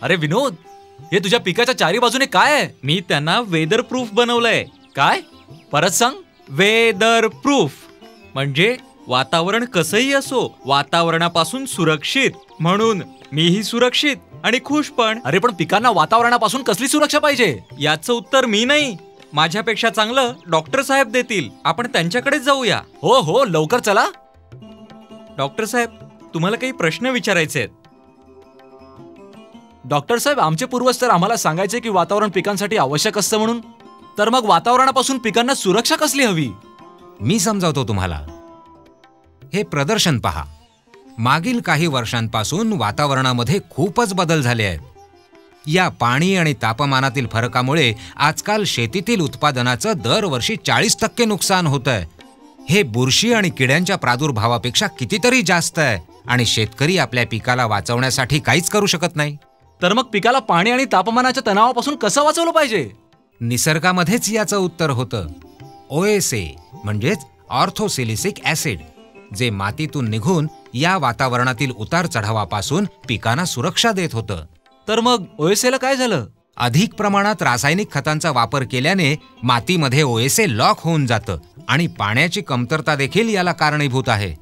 अरे विनोद, हे तुझ्या पिकाच्या चारी बाजूने काय आहे? मी त्यांना वेदर प्रूफ बनवलंय. काय? परत सांग. वेदर प्रूफ म्हणजे वातावरण कसंही असो, वातावरणापासून सुरक्षित. म्हणून मीही सुरक्षित आणि खुश पण. अरे पण पिकांना वातावरणापासून कसली सुरक्षा पाहिजे? याचं उत्तर मी नाही, माझ्यापेक्षा चांगलं डॉक्टर साहेब देतील. आपण त्यांच्याकडेच जाऊया. हो हो, लवकर चला. डॉक्टर साहेब, तुम्हाला काही प्रश्न विचारायचे आहेत? डॉक्टर साहेब, आमचे पूर्वज तर आम्हाला सांगायचे की वातावरण पिकांसाठी आवश्यक असतं म्हणून. तर मग वातावरणापासून पिकांना सुरक्षा कसली हवी? मी समजावतो तुम्हाला. हे प्रदर्शन पहा. मागील काही वर्षांपासून वातावरणामध्ये खूपच बदल झाले आहेत. या पाणी आणि तापमानातील फरकामुळे आजकाल शेतीतील उत्पादनाचं दरवर्षी 40% नुकसान होतंय. हे बुरशी आणि किड्यांच्या प्रादुर्भावापेक्षा कितीतरी जास्त आहे आणि शेतकरी आपल्या पिकाला वाचवण्यासाठी काहीच करू शकत नाही. तर मग पिकाला पाणी आणि तापमानाच्या तणावापासून कसं वाचवलं पाहिजे? निसर्गामध्येच याचं उत्तर होतं. OSA म्हणजेच ऑर्थोसिलिसिक ऍसिड, जे मातीतून निघून या वातावरणातील उतार चढावापासून पिकांना सुरक्षा देत होतं. तर मग OSA ला काय झालं? अधिक प्रमाणात रासायनिक खतांचा वापर केल्याने मातीमध्ये OSA लॉक होऊन जातं आणि पाण्याची कमतरता देखील याला कारणीभूत आहे.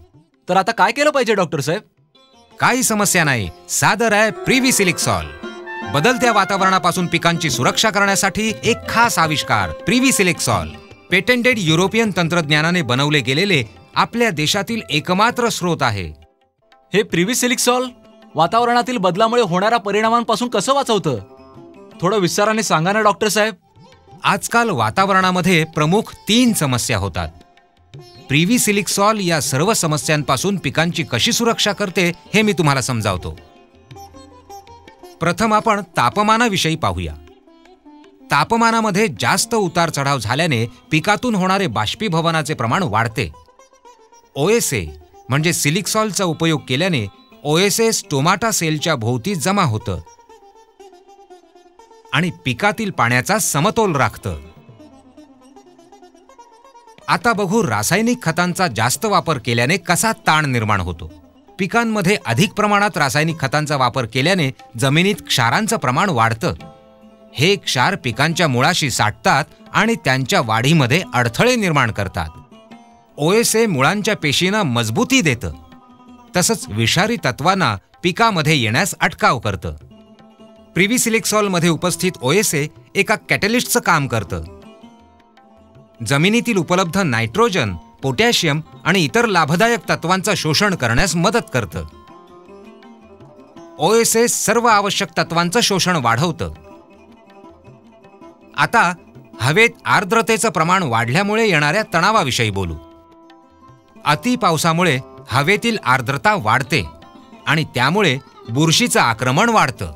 तर आता काय केलं पाहिजे डॉक्टर साहेब? काही समस्या नाही. सादर आहे प्रिव्हीसिलिक्सॉल. बदलत्या वातावरणापासून पिकांची सुरक्षा करण्यासाठी एक खास आविष्कार प्रिव्हीसिलिक्सॉल. पेटेंटेड युरोपियन तंत्रज्ञानाने बनवले गेलेले आपल्या देशातील एकमात्र स्रोत आहे. हे प्रिव्हीसिलिक्सॉल वातावरणातील बदलामुळे होणाऱ्या परिणामांपासून कसं वाचवतं? थोडं विस्ताराने सांगा ना डॉक्टर साहेब. आजकाल वातावरणामध्ये प्रमुख 3 समस्या होतात. प्रिव्हीसिलिक्सॉल या सर्व समस्यांपासून पिकांची कशी सुरक्षा करते हे मी तुम्हाला समजावतो. प्रथम आपण तापमानाविषयी पाहूया. तापमानामध्ये जास्त उतार चढाव झाल्याने पिकातून होणारे बाष्पीभवनाचे प्रमाण वाढते. OSA म्हणजे सिलिक्सॉलचा उपयोग केल्याने OSA स्टोमाटा सेलच्या भोवती जमा होतं आणि पिकातील पाण्याचा समतोल राखतं. आता बघू रासायनिक खतांचा जास्त वापर केल्याने कसा ताण निर्माण होतो. पिकांमध्ये अधिक प्रमाणात रासायनिक खतांचा वापर केल्याने जमिनीत क्षारांचं प्रमाण वाढतं. हे क्षार पिकांच्या मुळाशी साठतात आणि त्यांच्या वाढीमध्ये अडथळे निर्माण करतात. OSA मुळांच्या पेशींना मजबूती देतं, तसंच विषारी तत्वांना पिकामध्ये येण्यास अटकाव करतं. प्रिव्हीसिलिक्सॉलमध्ये उपस्थित OSA एका कॅटलिस्टचं काम करतं. जमिनीतील उपलब्ध नायट्रोजन, पोटॅशियम आणि इतर लाभदायक तत्वांचं शोषण करण्यास मदत करतं. OSA सर्व आवश्यक तत्वांचं शोषण वाढवतं. आता हवेत आर्द्रतेचं प्रमाण वाढल्यामुळे येणाऱ्या तणावाविषयी बोलू. अति पावसामुळे हवेतील आर्द्रता वाढते आणि त्यामुळे बुरशीचं आक्रमण वाढतं.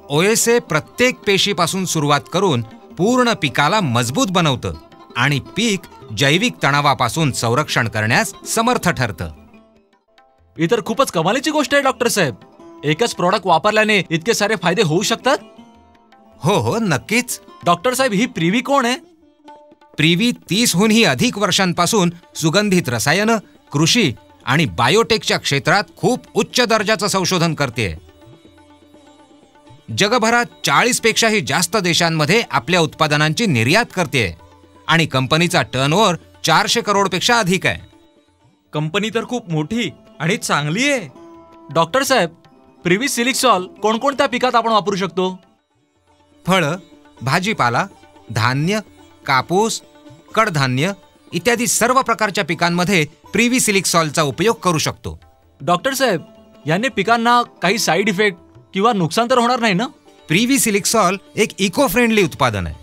OSA प्रत्येक पेशीपासून सुरुवात करून पूर्ण पिकाला मजबूत बनवतं आणि पीक जैविक तणावापासून संरक्षण करण्यास समर्थ ठरतं. ही तर खूपच कमालीची गोष्ट आहे डॉक्टर साहेब. एकच प्रॉडक्ट वापरल्याने इतके सारे फायदे होऊ शकतात? हो हो, नक्कीच. डॉक्टर साहेब, ही प्रिव्ही कोण आहे? प्रिव्ही 30हूनही अधिक वर्षांपासून सुगंधित रसायनं, कृषी आणि बायोटेकच्या क्षेत्रात खूप उच्च दर्जाचं संशोधन करते. जगभरात 40 पेक्षाही जास्त देशांमध्ये आपल्या उत्पादनांची निर्यात करते आणि कंपनीचा टर्नओव्हर 400 करोडपेक्षा अधिक आहे. कंपनी तर खूप मोठी आणि चांगली आहे. डॉक्टर साहेब, प्रिव्हीसिलिक्सॉल कोणकोणत्या पिकात आपण वापरू शकतो? फळं, भाजीपाला, धान्य, कापूस, कडधान्य इत्यादी सर्व प्रकारच्या पिकांमध्ये प्रिव्हीसिलिक्सॉलचा उपयोग करू शकतो. डॉक्टर साहेब, याने पिकांना काही साईड इफेक्ट किंवा नुकसान तर होणार नाही ना? प्रिव्हीसिलिक्सॉल एक इको फ्रेंडली उत्पादन आहे,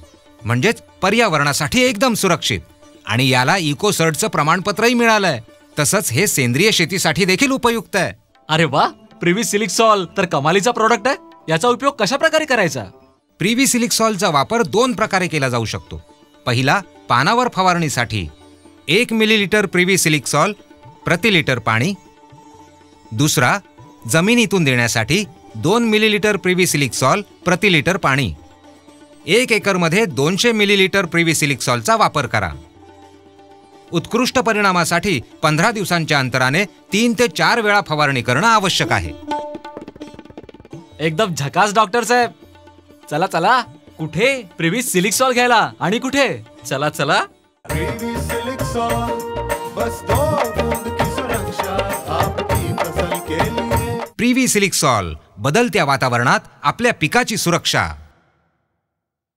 म्हणजेच पर्यावरणासाठी एकदम सुरक्षित, आणि याला इकोसर्टचं प्रमाणपत्रही मिळालंय. तसंच हे सेंद्रिय शेतीसाठी देखील उपयुक्त आहे. अरे वा, प्रिव्हीसिलिक्सॉल तर कमालीचा प्रोडक्ट आहे. याचा उपयोग कशा प्रकारे करायचा? प्रिव्हीसिलिक्सॉलचा वापर 2 प्रकारे केला जाऊ शकतो. पहिला, पानावर फवारणीसाठी 1 मिलीलिटर प्रिव्हीसिलिक्सॉल प्रति लिटर पाणी. दुसरा, जमिनीतून देण्यासाठी 2 मिलीलिटर प्रिव्हीसिलिक्सॉल प्रति लिटर पाणी. 1 एकरमध्ये 200 मिलीलिटर प्रिव्हीसिलिक्सॉलचा वापर करा. उत्कृष्ट परिणामासाठी 15 दिवसांच्या अंतराने 3 ते 4 वेळा फवारणी करणं आवश्यक आहे. एकदम झकास डॉक्टर साहेब. चला चला. कुठे? प्रिव्ही सिलिक्सॉल घ्यायला. आणि कुठे? चला चला. प्रिव्ही सिलिक्सॉल, बस 2 बूंद की सुरक्षा आपकी फसल के लिए. प्रिव्ही सिलिक्सॉल, बदलत्या वातावरणात आपल्या पिकाची सुरक्षा.